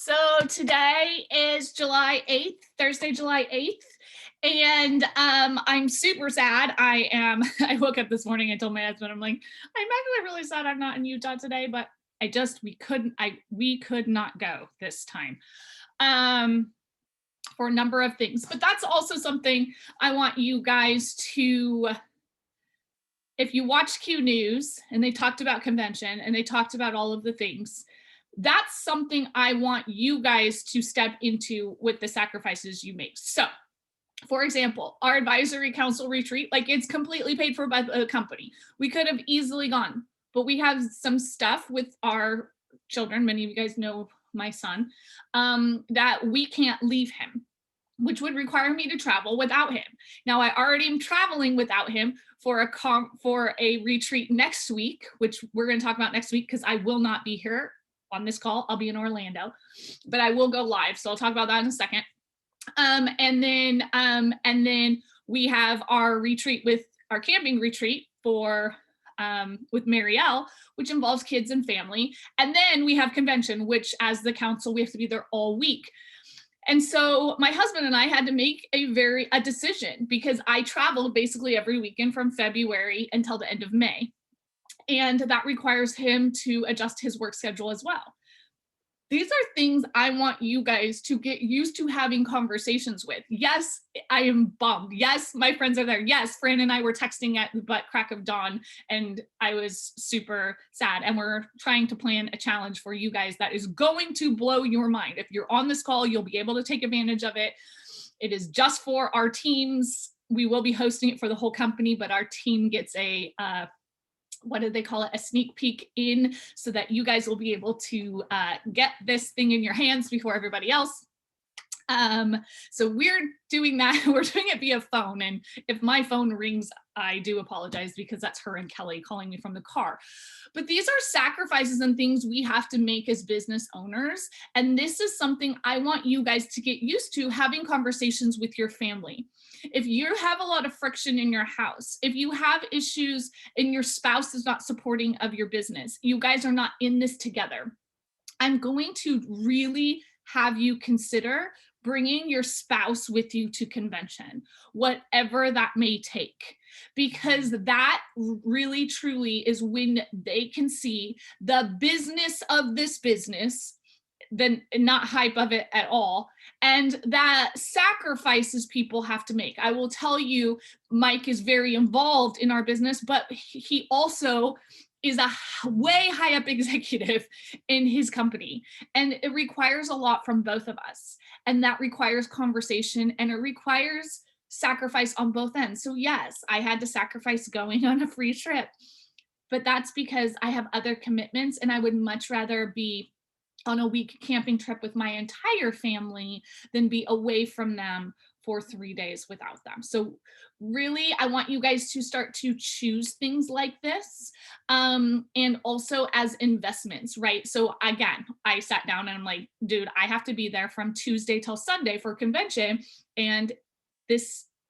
So today is July 8th, Thursday, July 8th. And I'm super sad. I woke up this morning and told my husband, I'm like, I'm actually really sad I'm not in Utah today, but we could not go this time. Um, for a number of things. But that's also something I want you guys to, if you watch Q News and they talked about convention and they talked about all of the things, that's something I want you guys to step into with the sacrifices you make. So, for example, our advisory council retreat, like it's completely paid for by the company. We could have easily gone, but we have some stuff with our children. Many of you guys know my son, that we can't leave him, which would require me to travel without him. Now I already am traveling without him for a retreat next week, which we're going to talk about next week because I will not be here on this call. I'll be in Orlando, but I will go live. So I'll talk about that in a second. And then we have our retreat with our camping retreat for with Marielle, which involves kids and family. And then we have convention, which as the council, we have to be there all week. And so my husband and I had to make a decision because I traveled basically every weekend from February until the end of May. And that requires him to adjust his work schedule as well. These are things I want you guys to get used to having conversations with. Yes, I am bummed. Yes, my friends are there. Yes, Fran and I were texting at the butt crack of dawn and I was super sad. And we're trying to plan a challenge for you guys that is going to blow your mind. If you're on this call, you'll be able to take advantage of it. It is just for our teams. We will be hosting it for the whole company, but our team gets what did they call it? A sneak peek in so that you guys will be able to get this thing in your hands before everybody else. So we're doing that. We're doing it via phone. And if my phone rings, I do apologize because that's her and Kelly calling me from the car. But these are sacrifices and things we have to make as business owners. And this is something I want you guys to get used to having conversations with your family. If you have a lot of friction in your house, if you have issues and your spouse is not supporting of your business, you guys are not in this together, I'm going to really have you consider bringing your spouse with you to convention, whatever that may take, because that really truly is when they can see the business of this business, then not hype of it at all, and that sacrifices people have to make. I will tell you, Mike is very involved in our business, but he also is a way high up executive in his company. And it requires a lot from both of us. And that requires conversation and it requires sacrifice on both ends. So yes, I had to sacrifice going on a free trip, but that's because I have other commitments and I would much rather be on a week camping trip with my entire family than be away from them for 3 days without them. So really, I want you guys to start to choose things like this. And also as investments, right? So again, I sat down and I'm like, dude, I have to be there from Tuesday till Sunday for convention. And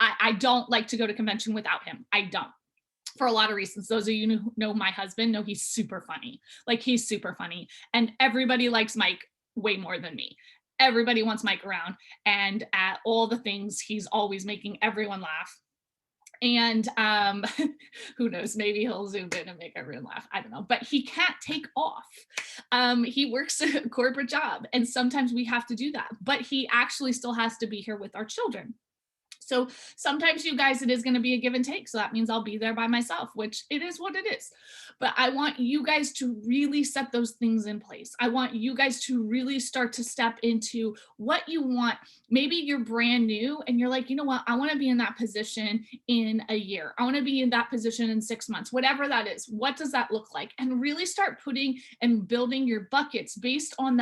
I don't like to go to convention without him. I don't. For a lot of reasons. Those of you who know my husband know he's super funny. Like he's super funny. And everybody likes Mike way more than me. Everybody wants Mike around. And at all the things, he's always making everyone laugh. And who knows, maybe he'll zoom in and make everyone laugh. I don't know, but he can't take off. He works a corporate job and sometimes we have to do that, but he actually still has to be here with our children. So sometimes you guys, it is going to be a give and take. So that means I'll be there by myself, which it is what it is. But I want you guys to really set those things in place. I want you guys to really start to step into what you want. Maybe you're brand new and you're like, you know what? I want to be in that position in a year. I want to be in that position in 6 months, whatever that is. What does that look like? And really start putting and building your buckets based on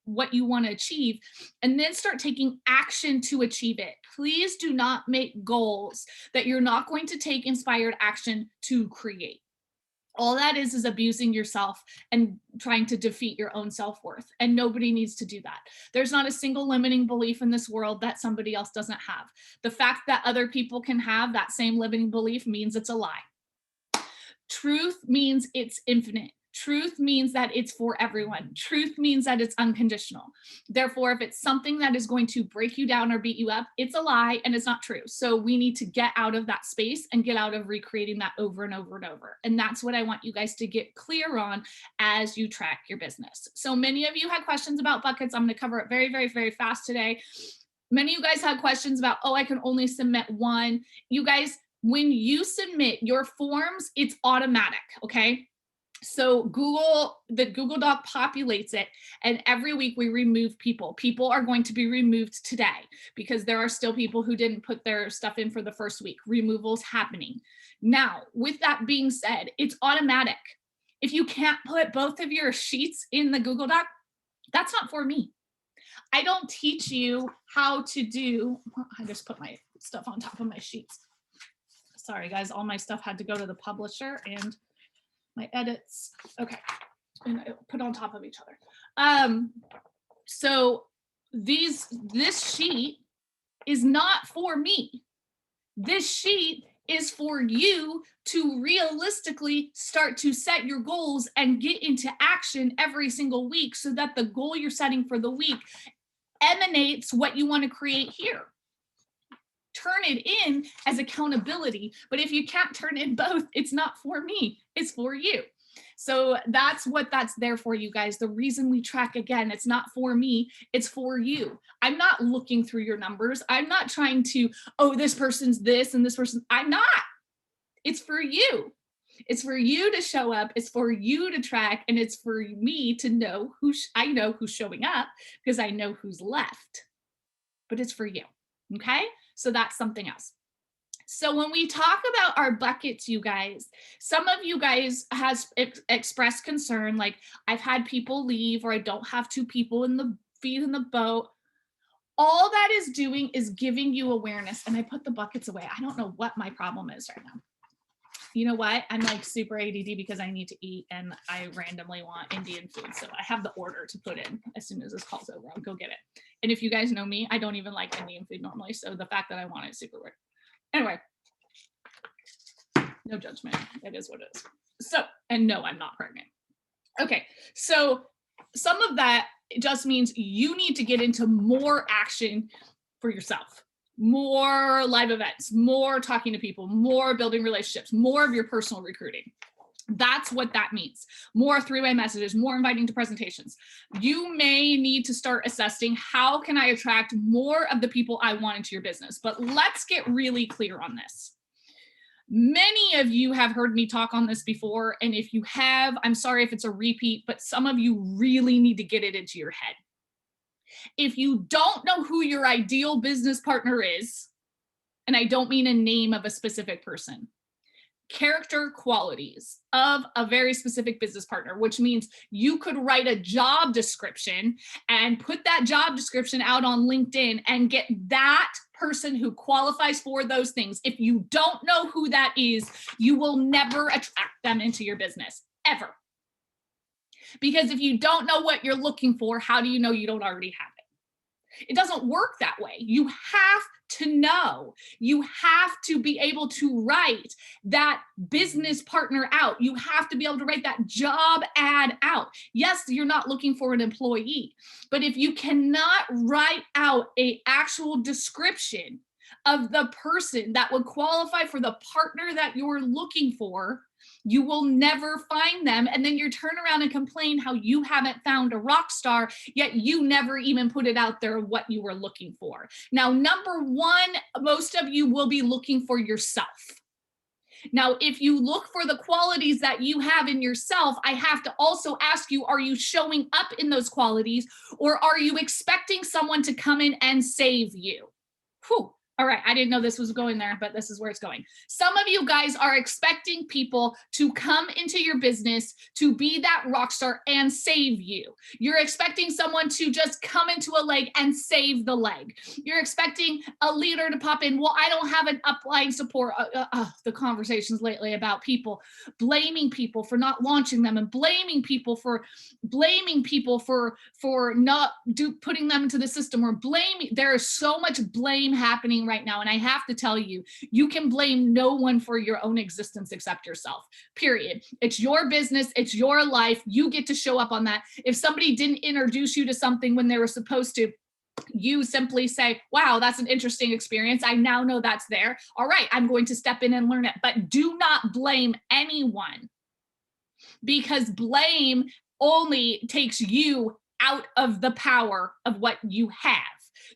what you want to achieve, and then start taking action to achieve it. Please do not make goals that you're not going to take inspired action to create. All that is abusing yourself and trying to defeat your own self-worth. And nobody needs to do that. There's not a single limiting belief in this world that somebody else doesn't have. The fact that other people can have that same limiting belief means it's a lie. Truth means it's infinite. Truth means that it's for everyone. Truth means that it's unconditional. Therefore, if it's something that is going to break you down or beat you up, it's a lie and it's not true. So we need to get out of that space and get out of recreating that over and over and over. And that's what I want you guys to get clear on as you track your business. So many of you had questions about buckets. I'm going to cover it very, very, very fast today. Many of you guys had questions about, oh, I can only submit one. You guys, when you submit your forms, it's automatic, okay? So the Google Doc populates it, and every week we remove people. People are going to be removed today because there are still people who didn't put their stuff in for the first week. Removal's happening. Now, with that being said, it's automatic. If you can't put both of your sheets in the Google Doc, that's not for me. I don't teach you how to do, I just put my stuff on top of my sheets. Sorry guys, all my stuff had to go to the publisher and my edits, okay, and I put on top of each other. So this sheet is not for me. This sheet is for you to realistically start to set your goals and get into action every single week so that the goal you're setting for the week emanates what you want to create here. Turn it in as accountability, but if you can't turn in both, it's not for me, it's for you. So that's what that's there for, you guys. The reason we track, again, it's not for me, it's for you. I'm not looking through your numbers. I'm not trying to, oh, this person's this and this person, I'm not. It's for you. It's for you to show up, it's for you to track, and it's for me to know I know who's showing up because I know who's left, but it's for you, okay? So that's something else. So when we talk about our buckets, you guys, some of you guys has expressed concern, like I've had people leave or I don't have two people in the feet in the boat. All that is doing is giving you awareness. And I put the buckets away. I don't know what my problem is right now. You know what? I'm like super ADD because I need to eat and I randomly want Indian food. So I have the order to put in as soon as this call's over. I'll go get it. And if you guys know me, I don't even like Indian food normally. So the fact that I want it is super weird. Anyway, no judgment. It is what it is. So, and no, I'm not pregnant. Okay, so some of that just means you need to get into more action for yourself. More live events, more talking to people, more building relationships, more of your personal recruiting. That's what that means. More three-way messages, more inviting to presentations. You may need to start assessing, how can I attract more of the people I want into your business? But let's get really clear on this. Many of you have heard me talk on this before, and if you have, I'm sorry if it's a repeat, but some of you really need to get it into your head. If you don't know who your ideal business partner is, and I don't mean a name of a specific person, character qualities of a very specific business partner, which means you could write a job description and put that job description out on LinkedIn and get that person who qualifies for those things. If you don't know who that is, you will never attract them into your business, ever. Because if you don't know what you're looking for, how do you know you don't already have it? It doesn't work that way. You have to know. You have to be able to write that business partner out. You have to be able to write that job ad out. Yes, you're not looking for an employee, but if you cannot write out an actual description of the person that would qualify for the partner that you're looking for, you will never find them. And then you turn around and complain how you haven't found a rock star, yet you never even put it out there what you were looking for. Now, number one, most of you will be looking for yourself. Now, if you look for the qualities that you have in yourself, I have to also ask you, are you showing up in those qualities, or are you expecting someone to come in and save you? Whew. All right, I didn't know this was going there, but this is where it's going. Some of you guys are expecting people to come into your business to be that rock star and save you. You're expecting someone to just come into a leg and save the leg. You're expecting a leader to pop in. Well, I don't have an upline support. The conversations lately about people blaming people for not launching them and blaming people for not putting them into the system, or blaming. There is so much blame happening right now. And I have to tell you, you can blame no one for your own existence except yourself, period. It's your business. It's your life. You get to show up on that. If somebody didn't introduce you to something when they were supposed to, you simply say, wow, that's an interesting experience. I now know that's there. All right, I'm going to step in and learn it. But do not blame anyone, because blame only takes you out of the power of what you have.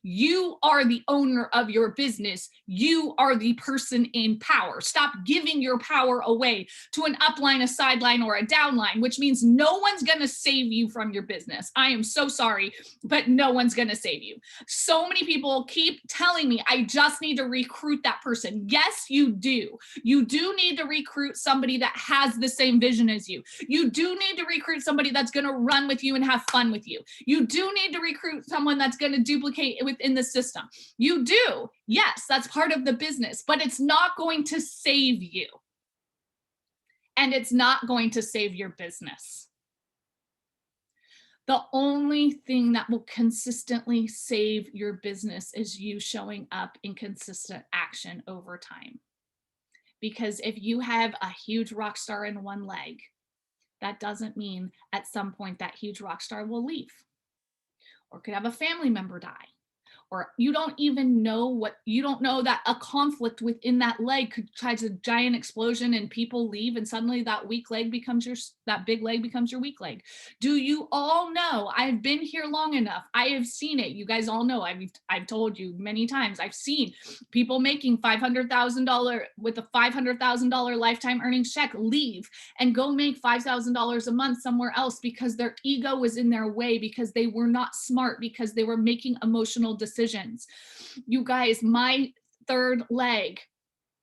You are the owner of your business. You are the person in power. Stop giving your power away to an upline, a sideline, or a downline, which means no one's going to save you from your business. I am so sorry, but no one's going to save you. So many people keep telling me, I just need to recruit that person. Yes, you do. You do need to recruit somebody that has the same vision as you. You do need to recruit somebody that's going to run with you and have fun with you. You do need to recruit someone that's going to duplicate within the system. You do. Yes, that's part of the business, but it's not going to save you. And it's not going to save your business. The only thing that will consistently save your business is you showing up in consistent action over time. Because if you have a huge rock star in one leg, that doesn't mean at some point that huge rock star will leave, or could have a family member die, or you don't even know you don't know that a conflict within that leg could cause a giant explosion and people leave, and suddenly that weak leg becomes that big leg becomes your weak leg. Do you all know? I've been here long enough. I have seen it. You guys all know. I've told you many times. I've seen people making $500,000 with a $500,000 lifetime earnings check leave and go make $5,000 a month somewhere else because their ego was in their way, because they were not smart, because they were making emotional decisions. You guys, my third leg,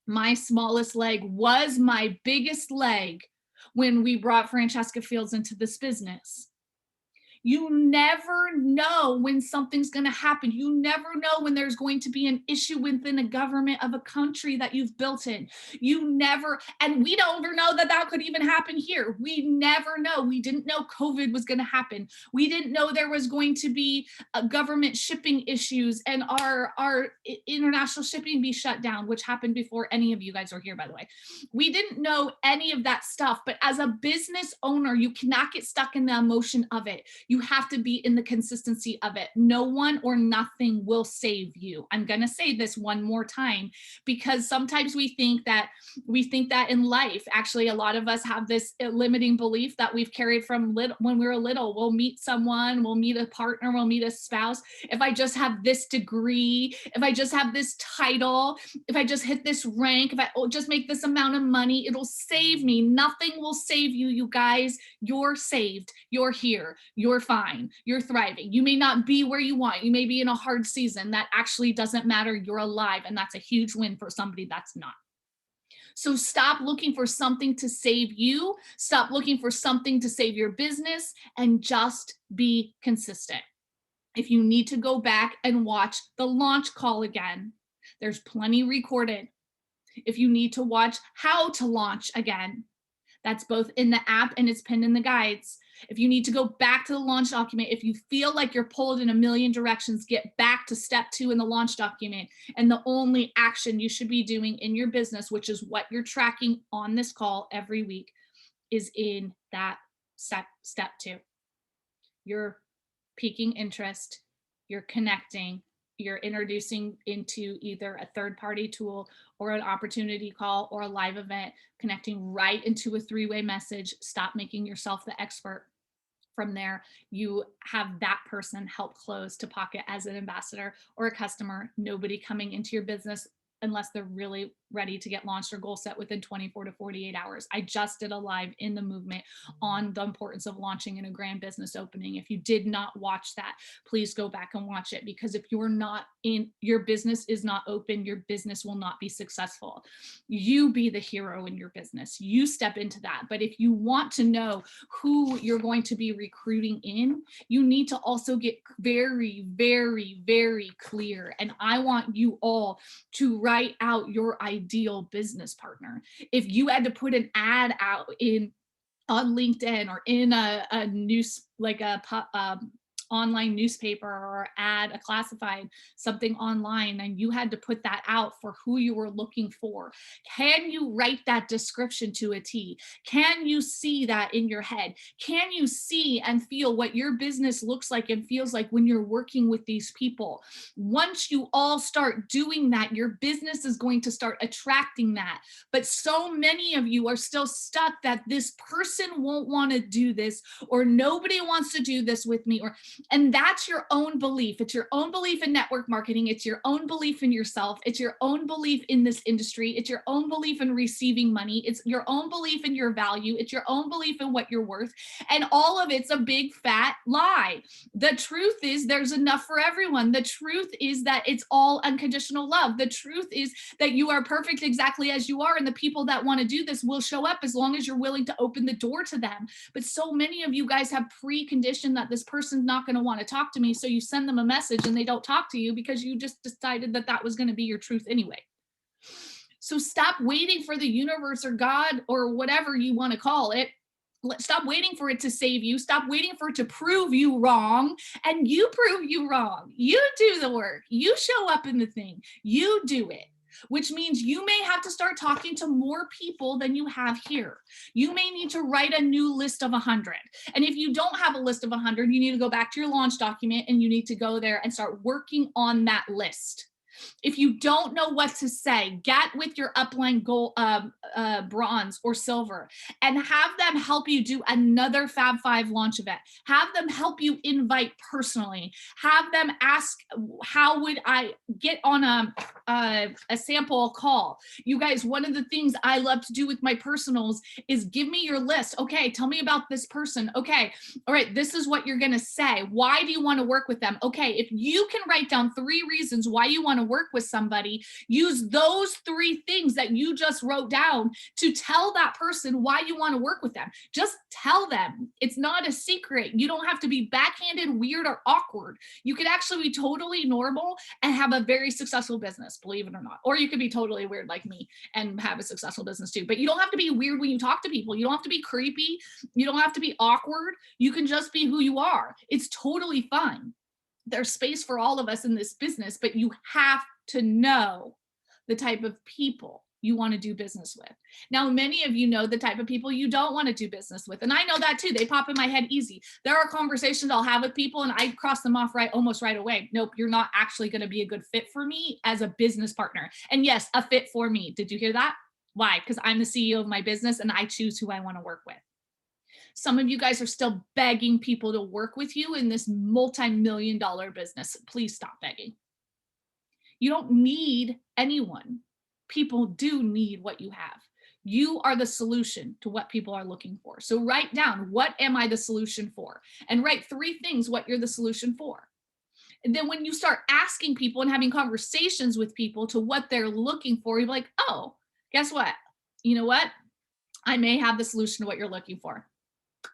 my smallest leg, was my biggest leg when we brought Francesca Fields into this business. You never know when something's going to happen. You never know when there's going to be an issue within a government of a country that you've built in. You never, and we don't ever know that could even happen here. We never know. We didn't know COVID was going to happen. We didn't know there was going to be government shipping issues and our international shipping be shut down, which happened before any of you guys were here, by the way. We didn't know any of that stuff, but as a business owner, you cannot get stuck in the emotion of it. You have to be in the consistency of it. No one or nothing will save you. I'm going to say this one more time, because sometimes we think that in life, actually, a lot of us have this limiting belief that we've carried from when we were little. We'll meet someone, we'll meet a partner, we'll meet a spouse. If I just have this degree, if I just have this title, if I just hit this rank, if I just make this amount of money, it'll save me. Nothing will save you, you guys. You're saved. You're here. You're fine. You're thriving. You may not be where you want. You may be in a hard season. That actually doesn't matter. You're alive. And that's a huge win for somebody that's not. So stop looking for something to save you. Stop looking for something to save your business, and just be consistent. If you need to go back and watch the launch call again, there's plenty recorded. If you need to watch how to launch again, that's both in the app and it's pinned in the guides. If you need to go back to the launch document, if you feel like you're pulled in a million directions, get back to step 2 in the launch document. And the only action you should be doing in your business, which is what you're tracking on this call every week, is in that step 2. You're piquing interest, you're connecting, you're introducing into either a third-party tool or an opportunity call or a live event, connecting right into a 3-way message. Stop making yourself the expert. From there, you have that person help close to pocket as an ambassador or a customer. Nobody coming into your business unless they're really ready to get launched or goal set within 24 to 48 hours. I just did a live in the movement on the importance of launching in a grand business opening. If you did not watch that, please go back and watch it, because if you're not in, your business is not open, your business will not be successful. You be the hero in your business. You step into that. But if you want to know who you're going to be recruiting in, you need to also get very, very, very clear. And I want you all to write out your ideal business partner. If you had to put an ad out on LinkedIn or in a news, like a online newspaper or ad, a classified something online, and you had to put that out for who you were looking for. Can you write that description to a T? Can you see that in your head? Can you see and feel what your business looks like and feels like when you're working with these people? Once you all start doing that, your business is going to start attracting that. But so many of you are still stuck that this person won't want to do this, or nobody wants to do this with me, and that's your own belief. It's your own belief in network marketing. It's your own belief in yourself. It's your own belief in this industry. It's your own belief in receiving money. It's your own belief in your value. It's your own belief in what you're worth. And all of it's a big fat lie. The truth is there's enough for everyone. The truth is that it's all unconditional love. The truth is that you are perfect exactly as you are. And the people that want to do this will show up as long as you're willing to open the door to them. But so many of you guys have preconditioned that this person's not going to want to talk to me. So you send them a message and they don't talk to you because you just decided that that was going to be your truth anyway. So stop waiting for the universe or God or whatever you want to call it. Stop waiting for it to save you. Stop waiting for it to prove you wrong. And you prove you wrong. You do the work. You show up in the thing. You do it. Which means you may have to start talking to more people than you have here. You may need to write a new list of 100. And if you don't have a list of 100, you need to go back to your launch document and you need to go there and start working on that list. If you don't know what to say, get with your upline gold, bronze or silver, and have them help you do another Fab 5 launch event. Have them help you invite personally. Have them ask, how would I get on a sample call? You guys, one of the things I love to do with my personals is give me your list. Okay, tell me about this person. Okay, all right, this is what you're going to say. Why do you want to work with them? Okay, if you can write down 3 reasons why you want to work with somebody, use those 3 things that you just wrote down to tell that person why you want to work with them. Just tell them. It's not a secret. You don't have to be backhanded, weird, or awkward. You could actually be totally normal and have a very successful business, believe it or not. Or you could be totally weird like me and have a successful business too. But you don't have to be weird when you talk to people. You don't have to be creepy. You don't have to be awkward. You can just be who you are. It's totally fine. There's space for all of us in this business, but you have to know the type of people you want to do business with. Now, many of you know the type of people you don't want to do business with. And I know that too. They pop in my head easy. There are conversations I'll have with people and I cross them off almost right away. Nope, you're not actually going to be a good fit for me as a business partner. And yes, a fit for me. Did you hear that? Why? Because I'm the CEO of my business and I choose who I want to work with. Some of you guys are still begging people to work with you in this multi-million-dollar business. Please stop begging. You don't need anyone. People do need what you have. You are the solution to what people are looking for. So write down, what am I the solution for? And write 3 things what you're the solution for. And then when you start asking people and having conversations with people to what they're looking for, you're like, oh, guess what? You know what? I may have the solution to what you're looking for.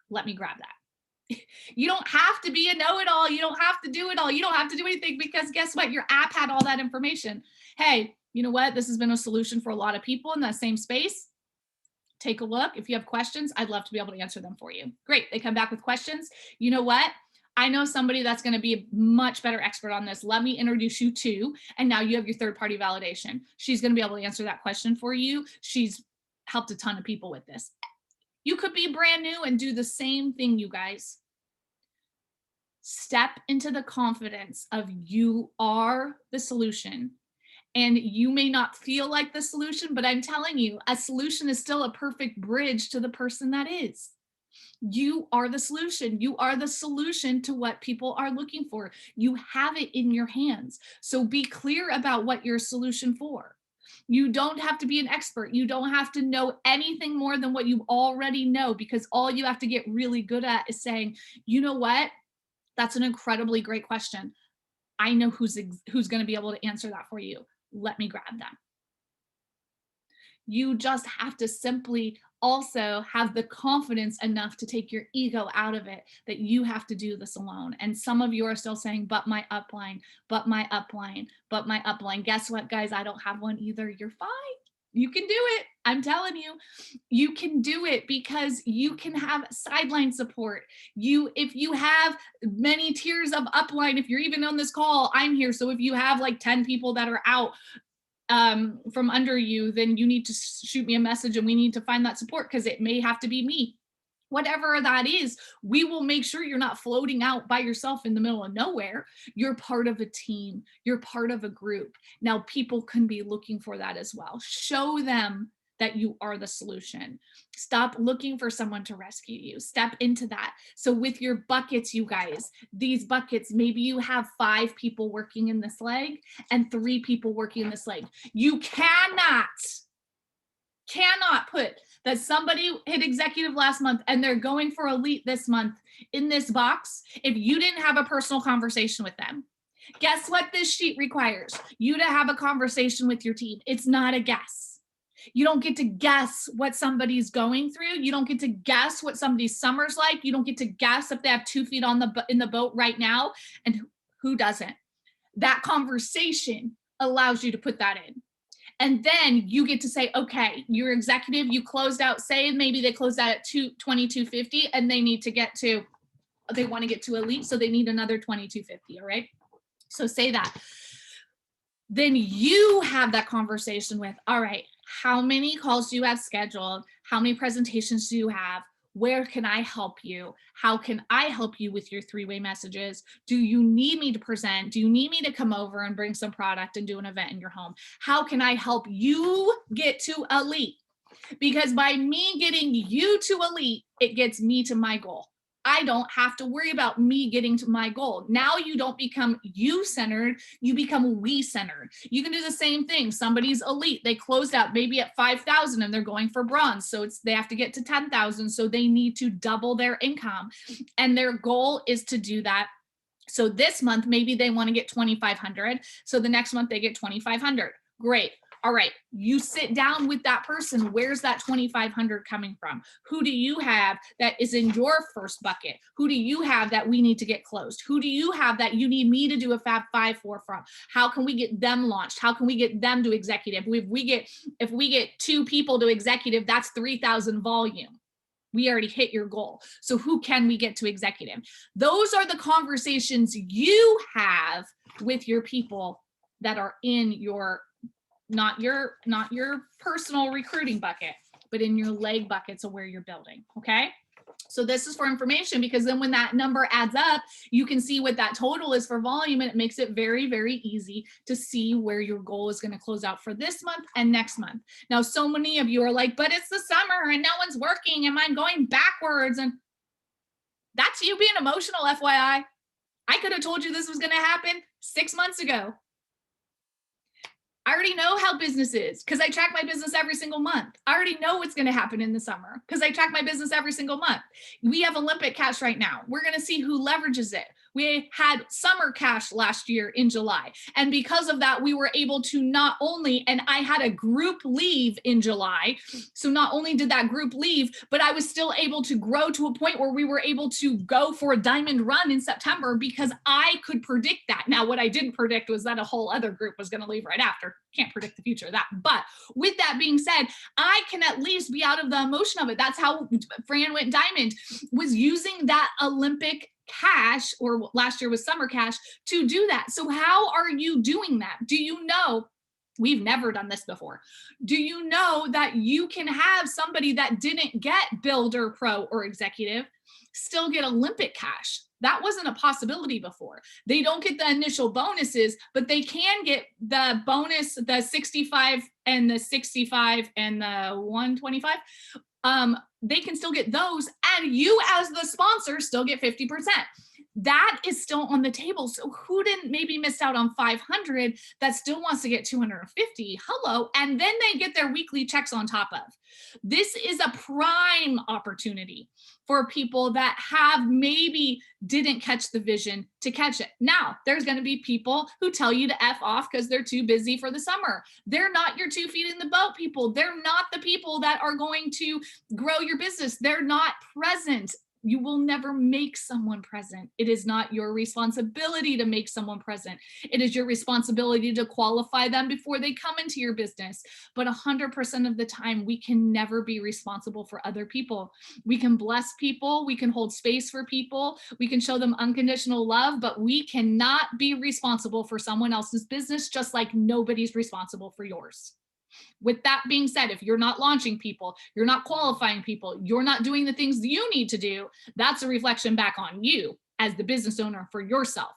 Let me grab that. You don't have to be a know-it-all. You don't have to do it all. You don't have to do anything because guess what? Your app had all that information. Hey, you know what? This has been a solution for a lot of people in that same space. Take a look. If you have questions, I'd love to be able to answer them for you. Great. They come back with questions. You know what? I know somebody that's going to be a much better expert on this. Let me introduce you to, and now you have your third-party validation. She's going to be able to answer that question for you. She's helped a ton of people with this. You could be brand new and do the same thing, you guys. Step into the confidence of you are the solution. And you may not feel like the solution, but I'm telling you, a solution is still a perfect bridge to the person that is. You are the solution. You are the solution to what people are looking for. You have it in your hands. So be clear about what you're a solution for. You don't have to be an expert. You don't have to know anything more than what you already know, because all you have to get really good at is saying, you know what? That's an incredibly great question. I know who's going to be able to answer that for you. Let me grab them. You just have to simply also have the confidence enough to take your ego out of it, that you have to do this alone. And some of you are still saying, but my upline, but my upline, but my upline. Guess what, guys? I don't have one either. You're fine. You can do it. I'm telling you, you can do it because you can have sideline support. If you have many tiers of upline, if you're even on this call, I'm here. So if you have like 10 people that are out from under you, then you need to shoot me a message and we need to find that support, because it may have to be me. Whatever that is, we will make sure you're not floating out by yourself in the middle of nowhere. You're part of a team. You're part of a group. Now, people can be looking for that as well. Show them that you are the solution. Stop looking for someone to rescue you. Step into that. So with your buckets, you guys, these buckets, maybe you have 5 people working in this leg and 3 people working in this leg. You cannot put that somebody hit executive last month and they're going for elite this month in this box if you didn't have a personal conversation with them. Guess what this sheet requires? You to have a conversation with your team. It's not a guess. You don't get to guess what somebody's going through. You don't get to guess what somebody's summer's like. You don't get to guess if they have 2 feet in the boat right now, and who doesn't. That conversation allows you to put that in. And then you get to say, okay, you're executive, you closed out, say maybe they closed out at 2250 and they want to get to elite, so they need another 2250, all right? So say that. Then you have that conversation with, all right, how many calls do you have scheduled? How many presentations do you have? Where can I help you? How can I help you with your 3-way messages? Do you need me to present? Do you need me to come over and bring some product and do an event in your home? How can I help you get to elite? Because by me getting you to elite, it gets me to my goal. I don't have to worry about me getting to my goal. Now you don't become you-centered, you become we-centered. You can do the same thing. Somebody's elite, they closed out maybe at 5,000 and they're going for bronze. So they have to get to 10,000. So they need to double their income. And their goal is to do that. So this month, maybe they want to get 2,500. So the next month they get 2,500. Great. All right, you sit down with that person. Where's that 2,500 coming from? Who do you have that is in your first bucket? Who do you have that we need to get closed? Who do you have that you need me to do a Fab 5 for from? How can we get them launched? How can we get them to executive? If we get 2 people to executive, that's 3,000 volume. We already hit your goal. So who can we get to executive? Those are the conversations you have with your people that are in your not your personal recruiting bucket, but in your leg buckets of where you're building. Okay. So this is for information, because then when that number adds up, you can see what that total is for volume, and it makes it very, very easy to see where your goal is going to close out for this month and next month. Now, so many of you are like, but it's the summer and no one's working and I'm going backwards. And that's you being emotional, FYI. I could have told you this was going to happen 6 months ago. I already know how business is because I track my business every single month. I already know what's going to happen in the summer because I track my business every single month. We have Olympic cash right now. We're going to see who leverages it. We had summer cash last year in July. And because of that, we were able to not only, and I had a group leave in July. So not only did that group leave, but I was still able to grow to a point where we were able to go for a diamond run in September because I could predict that. Now, what I didn't predict was that a whole other group was going to leave right after. Can't predict the future of that. But with that being said, I can at least be out of the emotion of it. That's how Fran went diamond, was using that Olympic cash, or last year was summer cash, to do that. So how are you doing that? Do you know? We've never done this before. Do you know that you can have somebody that didn't get builder, pro, or executive still get Olympic cash? That wasn't a possibility before. They don't get the initial bonuses, but they can get the bonus, the 65 and the 65 and the 125. They can still get those, and you as the sponsor still get 50%. That is still on the table. So who didn't maybe miss out on 500 that still wants to get 250? Hello. And then they get their weekly checks on top of. This is a prime opportunity for people that have maybe didn't catch the vision to catch it. Now, there's going to be people who tell you to F off because they're too busy for the summer. They're not your 2 feet in the boat people. They're not the people that are going to grow your business. They're not present. You will never make someone present. It is not your responsibility to make someone present. It is your responsibility to qualify them before they come into your business. But 100% of the time, we can never be responsible for other people. We can bless people, we can hold space for people, we can show them unconditional love, but we cannot be responsible for someone else's business, just like nobody's responsible for yours. With that being said, if you're not launching people, you're not qualifying people, you're not doing the things you need to do, that's a reflection back on you as the business owner for yourself.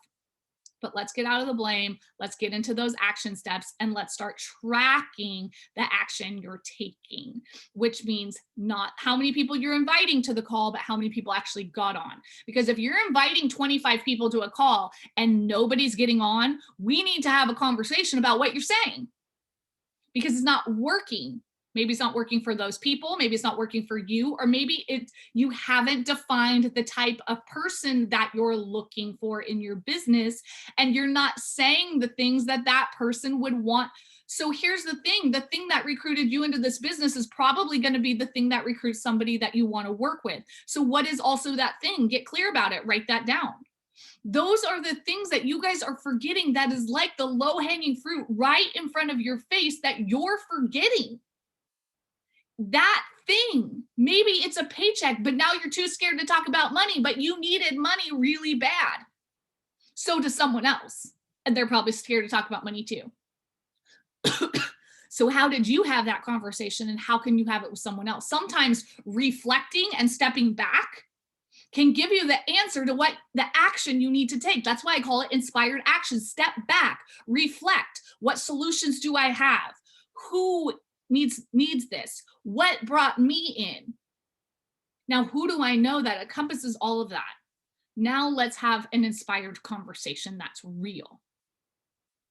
But let's get out of the blame. Let's get into those action steps and let's start tracking the action you're taking, which means not how many people you're inviting to the call, but how many people actually got on. Because if you're inviting 25 people to a call and nobody's getting on, we need to have a conversation about what you're saying, because it's not working. Maybe it's not working for those people. Maybe it's not working for you, or maybe you haven't defined the type of person that you're looking for in your business, and you're not saying the things that that person would want. So here's the thing that recruited you into this business is probably going to be the thing that recruits somebody that you want to work with. So what is also that thing? Get clear about it. Write that down. Those are the things that you guys are forgetting. That is like the low-hanging fruit right in front of your face that you're forgetting. That thing, maybe it's a paycheck, but now you're too scared to talk about money, but you needed money really bad. So does someone else, and they're probably scared to talk about money too. So how did you have that conversation, and how can you have it with someone else? Sometimes reflecting and stepping back can give you the answer to what the action you need to take. That's why I call it inspired action. Step back, reflect. What solutions do I have? Who needs this? What brought me in? Now, who do I know that encompasses all of that? Now let's have an inspired conversation that's real.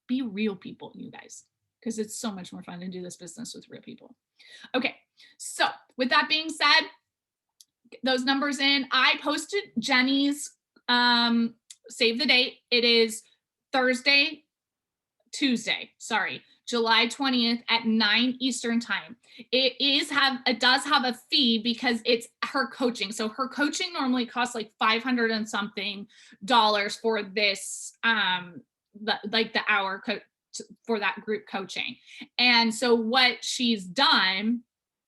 Be real people, you guys, because it's so much more fun to do this business with real people. Okay, so with that being said, those numbers in. I posted Jenny's save the date. It is July 20th at 9 Eastern time. It does have a fee because it's her coaching. So her coaching normally costs like $500 and something for this, the hour for that group coaching. And so what she's done,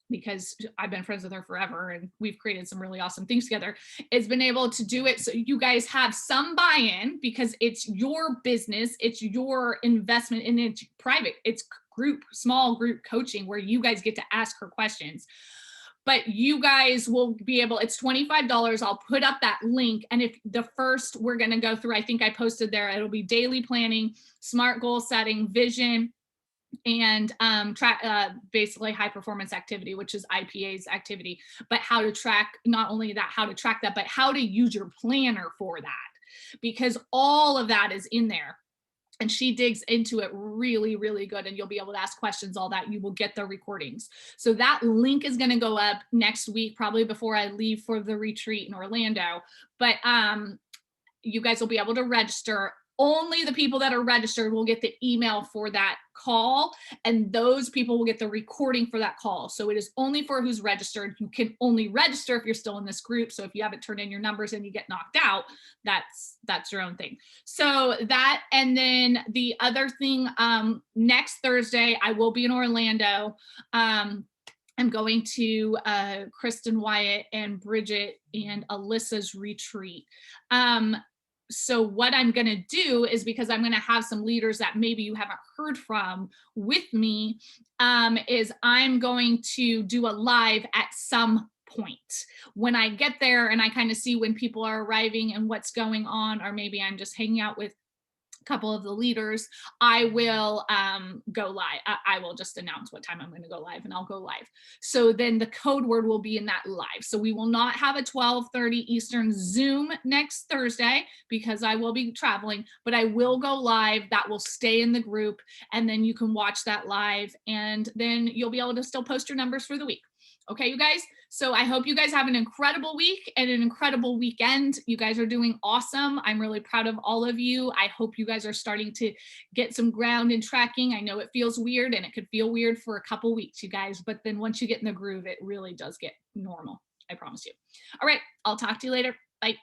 because I've been friends with her forever and we've created some really awesome things together, it's been able to do it so you guys have some buy-in, because it's your business, it's your investment, and it's private, it's small group coaching where you guys get to ask her questions. But you guys will be able, it's $25. I'll put up that link. And if the first we're going to go through, I think I posted there, it'll be daily planning, SMART goal setting, vision, and basically high performance activity, which is IPA's activity. But how to track, not only that, how to track that, but how to use your planner for that, because all of that is in there. And she digs into it really, really good. And you'll be able to ask questions, all that. You will get the recordings. So that link is going to go up next week, probably before I leave for the retreat in Orlando. But you guys will be able to register. Only the people that are registered will get the email for that call, and those people will get the recording for that call. So it is only for who's registered. You can only register if you're still in this group. So if you haven't turned in your numbers and you get knocked out, that's your own thing. So that, and then the other thing, next Thursday, I will be in Orlando. I'm going to Kristen Wyatt and Bridget and Alyssa's retreat. So what I'm going to do is, because I'm going to have some leaders that maybe you haven't heard from with me, is I'm going to do a live at some point when I get there and I kind of see when people are arriving and what's going on, or maybe I'm just hanging out with a couple of the leaders. I will go live. I will just announce what time I'm going to go live, and I'll go live. So then the code word will be in that live. So we will not have a 12:30 Eastern Zoom next Thursday because I will be traveling, but I will go live. That will stay in the group, and then you can watch that live, and then you'll be able to still post your numbers for the week. Okay, you guys? So I hope you guys have an incredible week and an incredible weekend. You guys are doing awesome. I'm really proud of all of you. I hope you guys are starting to get some ground in tracking. I know it feels weird, and it could feel weird for a couple weeks, you guys, but then once you get in the groove, it really does get normal. I promise you. All right. I'll talk to you later. Bye.